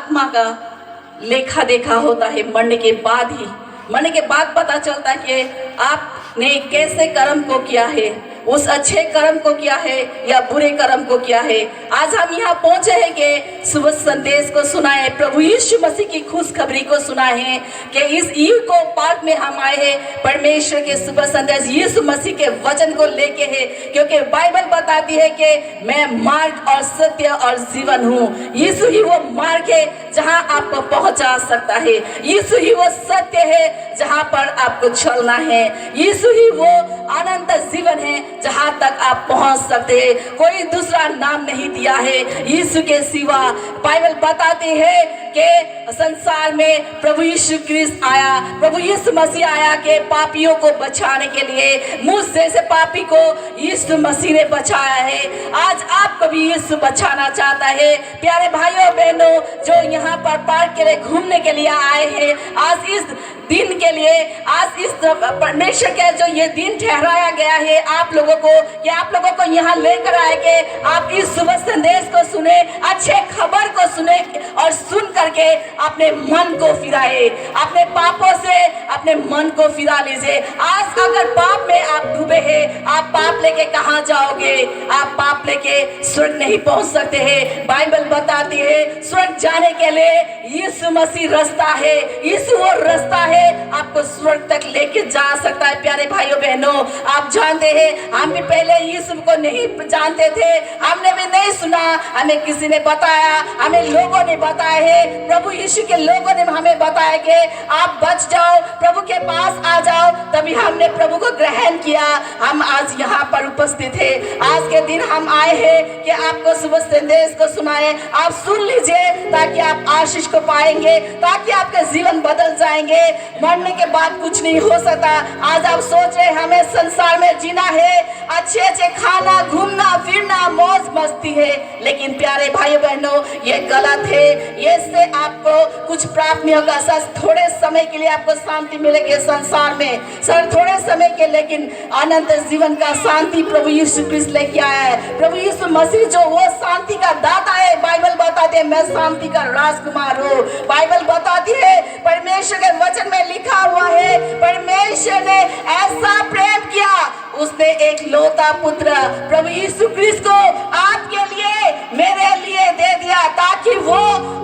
आत्मा का लेखा देखा होता है मरने के बाद ही। मरने के बाद पता चलता है कि आपने कैसे कर्म को किया है, उस अच्छे कर्म को किया है या बुरे कर्म को किया है। आज हम यहाँ पहुंचे हैं कि शुभ संदेश को सुनाए, प्रभु यीशु मसीह की खुशखबरी को सुनाए हैं कि इस युग को पार्क में हम आए हैं परमेश्वर के शुभ संदेश यीशु मसीह के वचन को लेके है, क्योंकि बाइबल बताती है कि मैं मार्ग और सत्य और जीवन हूँ। यीशु ही वो मार्ग है जहाँ आपको पहुँचा सकता है, यीशु ही वो सत्य है जहाँ पर आपको चलना है, यीशु ही वो अनंत जीवन है जहाँ तक आप पहुँच सकते हैं। कोई दूसरा नाम नहीं दिया है यीशु के सिवा। बाइबल बताती है कि संसार में प्रभु यीशु क्रिस्ट आया, प्रभु यीशु मसीह आया कि पापियों को बचाने के लिए। मुझ जैसे पापी को यीशु मसीह ने बचाया है। आज आपको भी यीशु बचाना चाहता है। प्यारे भाइयों बहनों जो यहाँ पर पार्क के लिए घूमने के लिए आए हैं, आज इस दिन के लिए, आज इस परमेश्वर के जो ये दिन ठहराया गया है आप लोगों को, कि आप लोगों को यहाँ लेकर आए कि आप इस शुभ संदेश को सुने, अच्छे खबर को सुने और सुन करके अपने मन को फिराए, अपने पापों से अपने मन को फिरा लीजिए। आज अगर पाप में आप डूबे हैं, आप पाप लेके कहाँ जाओगे? आप पाप लेके स्वर्ग नहीं पहुंच सकते हैं। बाइबल बताती है स्वर्ग जाने के लिए यीशु मसीह रास्ता है, यीशु वो रास्ता है आपको स्वर्ग तक लेके जा सकता है। प्यारे भाइयों बहनों आप जानते हैं हम भी पहले यीशु को नहीं जानते थे, हमने भी नहीं सुना, हमें किसी ने बताया, हमें लोगों ने बताया है, प्रभु यीशु के लोगों ने हमें बताया कि आप बच जाओ, प्रभु के पास आ जाओ, तभी हमने प्रभु को ग्रहण किया। हम आज यहाँ पर उपस्थित है। आज के दिन हम आए हैं कि आपको शुभ संदेश को सुनाए। आप सुन लीजिए ताकि आप आशीष को पाएंगे, ताकि आपके जीवन बदल जाएंगे। मरने के बाद कुछ नहीं हो सकता। आज आप सोच रहे हमें संसार में जीना है, अच्छे अच्छे खाना, घूमना फिरना, मौज मस्ती है, लेकिन प्यारे भाइयों बहनों ये गलत है। ये से आपको कुछ प्राप्त नहीं होगा। सर थोड़े समय के लिए आपको शांति मिलेगी संसार में, सर थोड़े समय के, लेकिन अनंत जीवन का शांति प्रभु यीशु क्रिस्ट लेके आया है। प्रभु यीशु मसीह जो वो शांति का दाता है। बाइबल बताते हैं मैं शांति का राजकुमार हूँ। बाइबल बताती है, परमेश्वर के वचन में लिखा हुआ है, परमेश्वर ने ऐसा प्रेम किया, उसने एक लौता पुत्र प्रभु यीशु क्रिस्ट को आपके लिए, मेरे लिए दे दिया, ताकि वो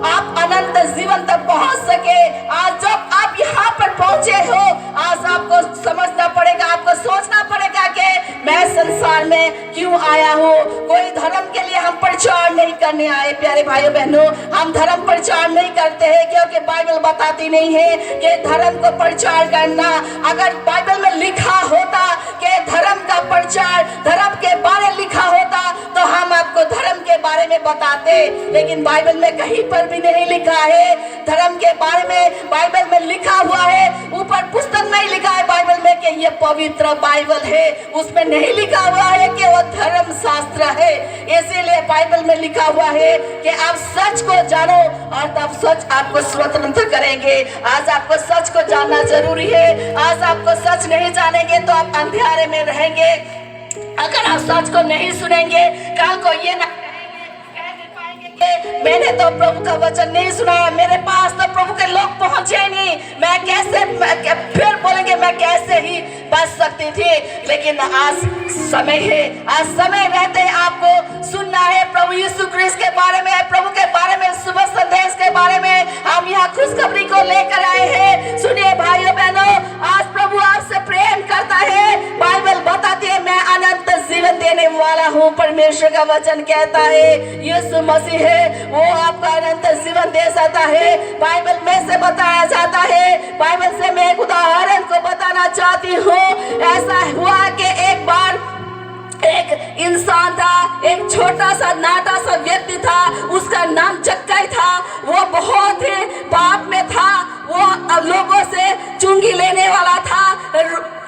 आप अनंत जीवन तक पहुंच सके। आज जब आप यहाँ पर पहुंचे हो, आज आपको समझना पड़ेगा, आपको सोचना पड़ेगा कि मैं संसार में क्यों आया हूँ। कोई धर्म के लिए हम प्रचार नहीं करने आए। प्यारे भाइयों बहनों हम धर्म प्रचार नहीं करते हैं, क्योंकि बाइबल बताती नहीं है कि धर्म को प्रचार करना। अगर बाइबल में लिखा होता कि धर्म का प्रचार, धर्म के बारे लिखा होता तो हम आपको धर्म के बारे में बताते, लेकिन बाइबल में कहीं पर भी नहीं लिखा है धर्म के बारे में। बाइबल में लिखा हुआ है, ऊपर पुस्तक नहीं लिखा है बाइबल में कि ये पवित्र बाइबल है, उसमें नहीं लिखा हुआ है कि वो धर्म शास्त्र है। इसीलिए बाइबल में लिखा हुआ है कि आप सच को जानो और तब सच आपको स्वतंत्र करेंगे। आज आपको सच को जानना जरूरी है। आज आपको सच नहीं जानेंगे तो आप अंधेरे में रहेंगे। अगर आप सच को नहीं सुनेंगे, कल को ये ना मैंने तो प्रभु का वचन नहीं सुना, मेरे पास तो प्रभु के लोग पहुंचे नहीं, मैं कैसे फिर बोलेंगे मैं कैसे ही बच सकती थी। लेकिन आज समय है, आज समय रहते हैं आपको सुनना है प्रभु यीशु क्रिस्ट के बारे में, प्रभु के बारे में, शुभ संदेश के बारे में। हम यहाँ खुशखबरी को लेकर आए हैं। सुनिए भाइयों बहनों, आज प्रभु आपसे प्रेम करता है। बाइबल बताती है मैं अनंत जीवन देने वाला हूँ। परमेश्वर का वचन कहता है यीशु मसीह है वो आपका अनंत जीवन दे सकता है। बाइबल में से बताया जाता है, बाइबल से मैं एक उदाहरण को बताना चाहती हूँ। ऐसा हुआ कि एक बार एक इंसान था, एक छोटा सा नाटा सा व्यक्ति था, उसका नाम जक्कई था। वो बहुत ही पाप में था, वो लोगों से चुंगी लेने वाला था,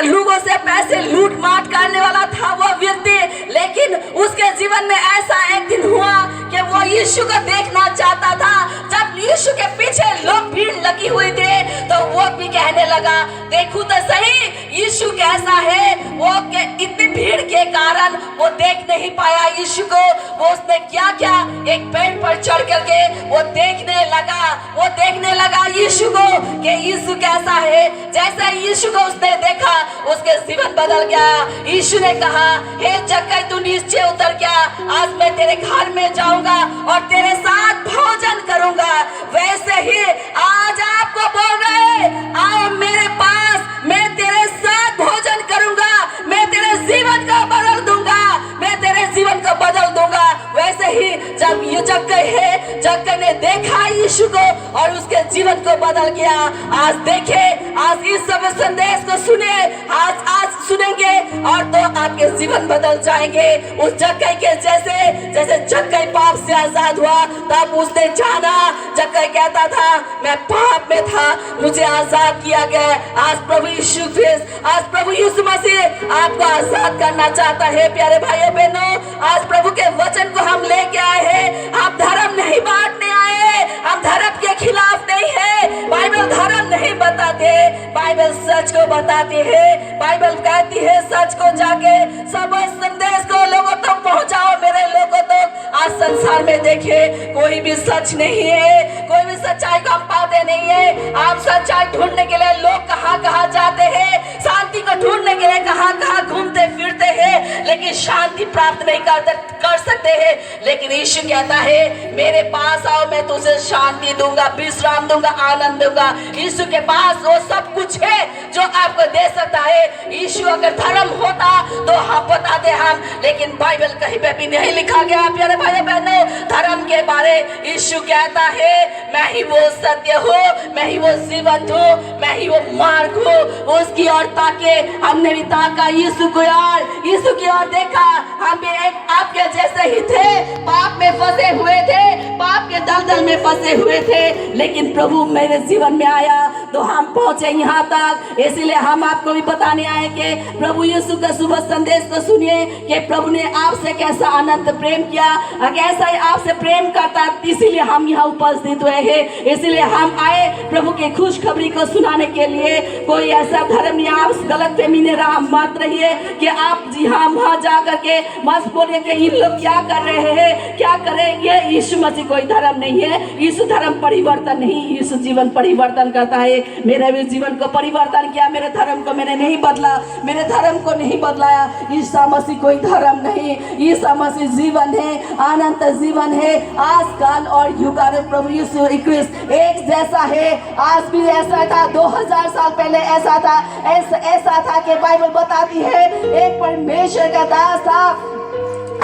लोगों से पैसे लूट मार करने वाला था वो व्यक्ति। लेकिन उसके जीवन में ऐसा एक दिन हुआ कि वो यीशु को देखना चाहता था। जब यीशु के पीछे लोग भीड़ लगी हुई थी तो वो भी कह कहने लगा, देखूं तो सही यीशु कैसा है। वो इतनी भीड़ के कारण वो देख नहीं पाया यीशु को। वो उसने क्या क्या एक पेड़ पर चढ़ करके वो देखने लगा यीशु को कि यीशु कैसा है। जैसे यीशु को उसने देखा उसके जीवन बदल गया। यीशु ने कहा, हे जक्कई तू नीचे उतर गया, आज मैं तेरे घर में जाऊंगा और तेरे साथ भोजन करूंगा। वैसे ही आज आपको बोल रहे, आओ मेरे पास, मैं तेरे साथ भोजन करूंगा, मैं तेरे जीवन को बदल दूंगा, मैं तेरे जीवन को बदल दूंगा। वैसे ही जब ये जक्कई ने देखा यीशु को और उसके जीवन को बदल गया। आज देखे, आज इस सब संदेश को सुने, आज सुनेंगे और तो आपके जीवन बदल जाएंगे। उस जक्कई के जैसे जक्कई पाप से आजाद हुआ, तब उसने जाना। जक्कई कहता था, मैं पाप में था, मुझे आजाद किया गया। आज प्रभु यीशु मसीह आपको आजाद करना चाहता है। प्यारे भाइयों बहनों, आज प्रभु के वचन को हम लेके आए हैं। आप धर्म नहीं बांटने आए, हम धर्म के खिलाफ नहीं है। बाइबल धर्म नहीं बताते, बाइबल सच को बताती है। बाइबल कहती है, सच को जाके सब संदेश को लोगों तक पहुंचाओ। मेरे लोगों तक आज संसार में देखे कोई भी सच नहीं है, कोई भी सच्चाई को हम पाते नहीं है। आप सच्चाई ढूंढने के लिए लोग कहाँ जाते हैं, शांति को ढूंढने के लिए कहाँ घूमते फिरते हैं, लेकिन शांति प्राप्त नहीं कर सकते हैं। लेकिन यीशु कहता है, मेरे पास आओ, मैं तुझे शांति दूंगा, विश्राम दूंगा, आनंद दूंगा। यीशु के पास वो सब कुछ है जो आपको दे सकता है। यीशु अगर धर्म होता तो हम बताते हम, लेकिन बाइबल कहीं पे भी नहीं लिखा गया। प्यारे भाई बहनों, धर्म के बारे यीशु कहता है, मैं ही वो सत्य हूँ, मैं ही वो जीवन हूँ, मैं ही वो मार्ग हूँ। उसकी ओर ताके, हमने भी ताका यीशु की ओर देखा। हम भी एक आपके जैसे ही थे, पाप में फंसे हुए थे, पाप के दलदल में फंसे हुए थे, लेकिन प्रभु मेरे जीवन में आया तो हम पहुंचे यहाँ तक। इसलिए हम आपको भी बताने आए कि प्रभु यीशु का शुभ संदेश को सुनिए कि प्रभु ने आपसे कैसा अनंत प्रेम किया, कैसा आपसे प्रेम करता। इसीलिए हम यहाँ उपस्थित हुए हैं, इसीलिए हम आए प्रभु की खुशखबरी को सुनाने के लिए। कोई ऐसा धर्म नहीं, आप गलत फहमी में राह मत रहिए कि आप जी हाँ वहाँ जा करके मत बोलिए कि इन लोग क्या कर रहे हैं, क्या करेंगे। यीशु मसीह कोई धर्म नहीं है, यीशु धर्म परिवर्तन नहीं, यीशु जीवन परिवर्तन करता है। मेरे भी जीवन को परिवर्तन किया, मेरे धर्म को मैंने नहीं बदला, मेरे धर्म को नहीं बदलाया। यीशु मसीह कोई धर्म नहीं, यीशु मसीह जीवन है, अनंत जीवन है, आज काल और युग। प्रभु यीशु क्रिस्ट एक जैसा है, आज भी ऐसा था, 2000 साल पहले ऐसा था, ऐसा था कि बाइबल बताती है एक परमेश्वर का दास था,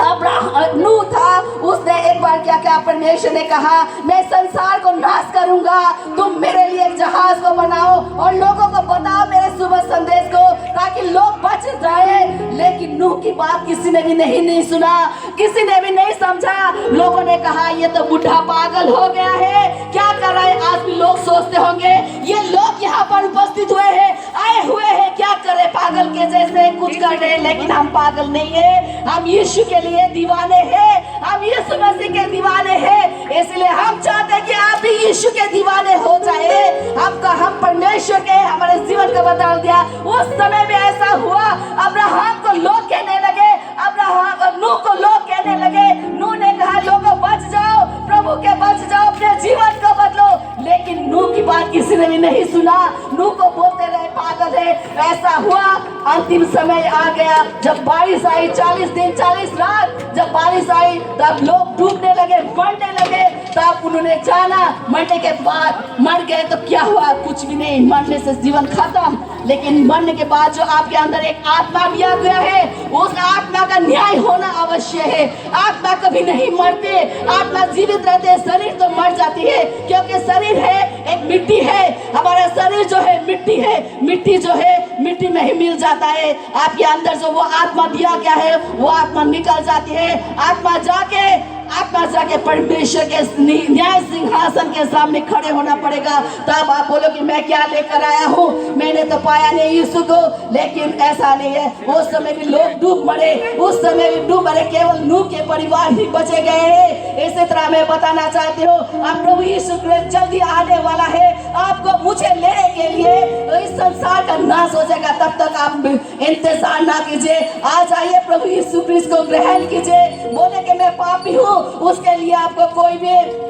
अब्राहम नूह था। उसने एक बार क्या क्या परमेश्वर ने कहा, मैं संसार को नाश करूंगा, तुम मेरे लिए एक जहाज को बनाओ और लोगों को बताओ मेरे शुभ संदेश को, ताकि लोग बच जाए। लेकिन नूह की बात किसी ने भी नहीं सुना, किसी ने भी नहीं समझा। लोगों ने कहा, ये तो बुढ़ा पागल हो गया है, क्या कर रहा है। आज भी लोग सोचते होंगे, ये लोग यहाँ पर उपस्थित हुए हैं, आए हुए हैं, क्या करे, पागल के जैसे कुछ कर रहे हैं। लेकिन हम पागल नहीं है, हम यीशु के लिए दीवाने हैं, हम यीशु मसीह के दीवाने हैं। इसलिए हम चाहते हैं कि आप भी यीशु के दीवाने हो जाए। हम परमेश्वर के हमारे जीवन को बदल दिया। उस समय में ऐसा हुआ, अब्राहम को लोग कहने लगे, नूह को लोग कहने लगे, नूह ने कहा, लोगों बच जाओ, प्रभु के बच जाओ, अपने जीवन को बदलो। लेकिन नूह की बात किसी ने भी नहीं सुना, नूह को बोलते रहे पागल है। ऐसा हुआ, अंतिम समय आ गया, जब बारिश आई, 40 दिन 40 रात जब बारिश आई, तब लोग डूबने लगे, मरने लगे। तब उन्होंने जाना, मरने के बाद मर गए तो क्या हुआ, कुछ भी नहीं, मरने से जीवन खत्म। लेकिन मरने के बाद जो आपके अंदर एक आत्मा दिया गया है, उस आत्मा का न्याय होना अवश्य है। आत्मा कभी नहीं मरते, आत्मा जीवित रहते हैं, शरीर तो मर जाती है, क्योंकि शरीर है एक मिट्टी है, हमारा शरीर जो है मिट्टी है, मिट्टी जो है मिट्टी में ही मिल जाता है। आपके अंदर जो वो आत्मा दिया गया है, वो आत्मा निकल जाती है। आत्मा जाके परमेश्वर के न्याय सिंहासन के सामने खड़े होना पड़ेगा। तब आप बोलो कि मैं क्या लेकर आया हूँ, मैंने तो पाया नहीं यीशु को। लेकिन ऐसा नहीं है, उस समय भी लोग डूब मरे, उस समय भी डूब मरे, केवल नूह के परिवार ही बचे गए हैं। इसी तरह मैं बताना चाहती हूँ, अब प्रभु यीशु जल्दी आने वाला है, आपको मुझे लेने के लिए संसार का नाश हो जाएगा, तब तक आप इंतजार ना कीजिए। आज आइए प्रभु यीशु क्रिस्त को ग्रहण कीजिए। बोले कि मैं पापी हूँ, उसके लिए आपको कोई भी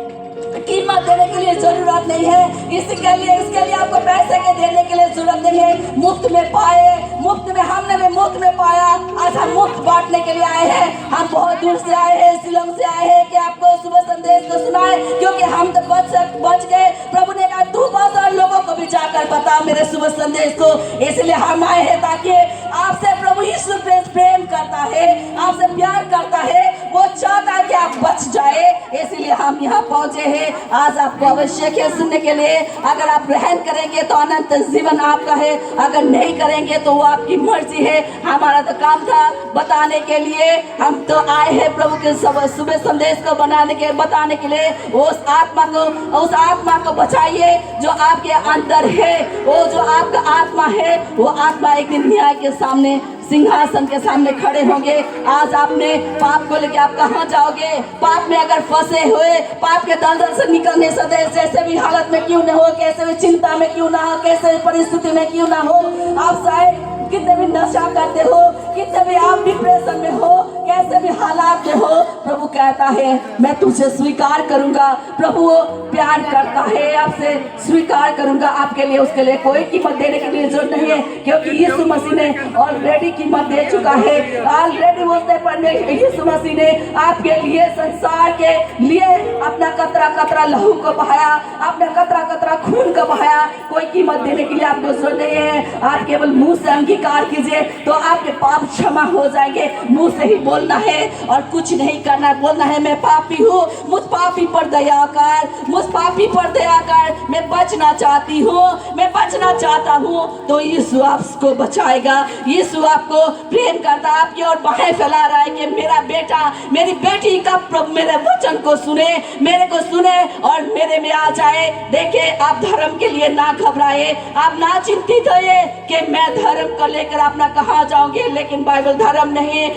कीमत देने के लिए जरूरत नहीं है। इसके लिए आपको पैसे के देने के लिए जरूरत नहीं है। मुफ्त में पाए, मुफ्त में हमने भी मुफ्त में पाया। आज हम मुफ्त बांटने के लिए आए हैं। हम बहुत दूर से आए हैं, शिलोंग से आए हैं कि आपको शुभ संदेश को सुनाए, क्योंकि हम तो बच गए। प्रभु ने कहा तू बस और लोगों को भी जाकर बता मेरे शुभ संदेश को। इसलिए हम आए हैं ताकि आपसे प्रभु यीशु प्रेम करता है, आपसे प्यार करता है, वो चाहता है कि आप बच जाए। इसलिए हम यहाँ पहुंचे हैं। आज आपको आवश्यक है सुनने के लिए। अगर आप ग्रहण करेंगे तो अनंत जीवन आपका है, अगर नहीं करेंगे तो वो आपकी मर्जी है। हमारा तो काम था बताने के लिए, हम तो आए हैं प्रभु के सुबह संदेश को बताने के लिए। उस आत्मा को बचाइए जो आपके अंदर है। वो जो आपका आत्मा है, वो आत्मा एक दिन न्याय के सामने, सिंहासन के सामने खड़े होंगे। आज आपने पाप को लेके आप कहाँ जाओगे? पाप में अगर फंसे हुए, पाप के दलदल से निकलने से जैसे भी हालत में क्यों न हो, कैसे भी चिंता में क्यों ना हो, कैसे भी परिस्थिति में क्यों ना हो, आप शायद कितने भी नशा करते हो, कितने भी आप डिप्रेशन में हो, कैसे भी हालात में हो, प्रभु कहता है मैं तुझे स्वीकार करूंगा। प्रभु प्यार करता है, आपसे स्वीकार करूंगा। आपके लिए उसके लिए कोई कीमत देने के लिए जरूरत नहीं है, क्योंकि यीशु मसीह ने ऑलरेडी कीमत दे चुका है। ऑलरेडी उसने यीशु मसीह ने आपके लिए, संसार के लिए अपना कतरा कतरा लहू को बहाया, अपना कतरा कतरा खून को बहाया। कोई कीमत देने के लिए आपको जरूरत नहीं है। आप केवल मुंह से अंगीकार कीजिए तो आपके पाप क्षमा हो जाएंगे। मुंह से ही बोलना है और कुछ नहीं करना, बोलना है मैं पापी हूँ, मुझ पापी पर दया कर, मुझ पापी पर दया कर, मैं बचना चाहती हूँ, मैं बचना चाहता हूँ। तो यीशु आपको बचाएगा। यीशु आपको प्रेम करता, आपकी ओर बाहें फैला रहा है कि मेरा बेटा, मेरी बेटी का प्रभु मेरे वचन को सुने, मेरे को सुने और मेरे में आ जाए। देखे आप धर्म के लिए ना घबराए, आप ना चिंतित होइए कि मैं धर्म को लेकर अपना कहाँ जाओगे। लेकिन बाइबल धर्म नहीं,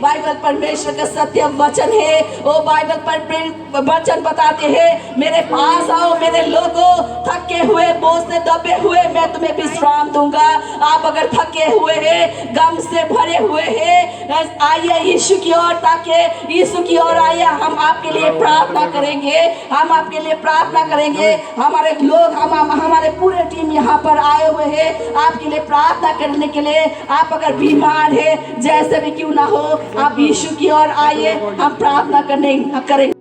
बाइबल परमेश्वर का सत्य वचन है। वो बाइबल पर वचन बताते हैं मेरे पास आओ मेरे लोगों, थके हुए, बोझ से दबे हुए, मैं तुम्हें विश्राम दूंगा। आप अगर थके हुए हैं, गम से भरे हुए हैं, आइए यीशु की ओर, ताकि यीशु की ओर आइए। हम आपके लिए प्रार्थना करेंगे, हम आपके लिए प्रार्थना करेंगे। हमारे लोग, हमारे पूरे टीम यहाँ पर आए हुए हैं आपके लिए प्रार्थना करने के लिए। आप अगर बीमार है, जैसे भी क्यों ना हो, आप यीशु की ओर आइए, हम प्रार्थना करेंगे।